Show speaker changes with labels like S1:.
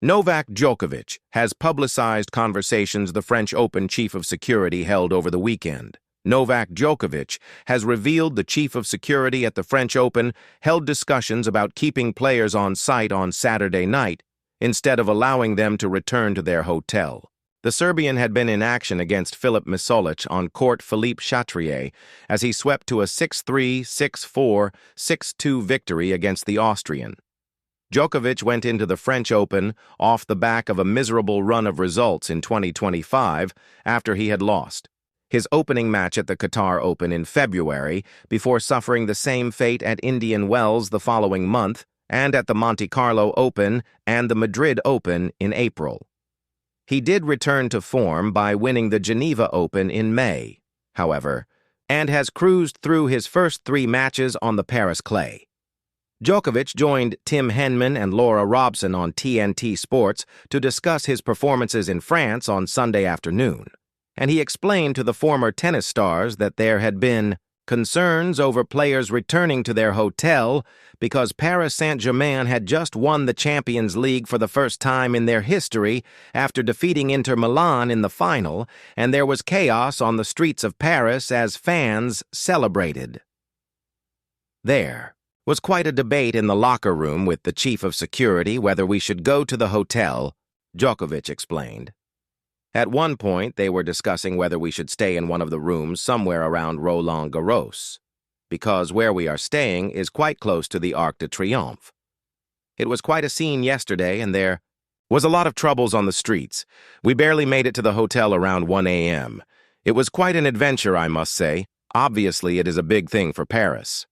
S1: Novak Djokovic has publicized conversations the French Open chief of security held over the weekend. Novak Djokovic has revealed the chief of security at the French Open held discussions about keeping players on site on Saturday night instead of allowing them to return to their hotel. The Serbian had been in action against Filip Misolic on court Philippe Chatrier as he swept to a 6-3, 6-4, 6-2 victory against the Austrian. Djokovic went into the French Open off the back of a miserable run of results in 2025 after he had lost his opening match at the Qatar Open in February before suffering the same fate at Indian Wells the following month and at the Monte Carlo Open and the Madrid Open in April. He did return to form by winning the Geneva Open in May, however, and has cruised through his first 3 matches on the Paris clay. Djokovic joined Tim Henman and Laura Robson on TNT Sports to discuss his performances in France on Sunday afternoon, and he explained to the former tennis stars that there had been concerns over players returning to their hotel because Paris Saint-Germain had just won the Champions League for the first time in their history after defeating Inter Milan in the final, and there was chaos on the streets of Paris as fans celebrated. There was quite a debate in the locker room with the chief of security whether we should go to the hotel, Djokovic explained. At one point, they were discussing whether we should stay in one of the rooms somewhere around Roland Garros, because where we are staying is quite close to the Arc de Triomphe. It was quite a scene yesterday, and there was a lot of troubles on the streets. We barely made it to the hotel around 1 a.m. It was quite an adventure, I must say. Obviously, it is a big thing for Paris.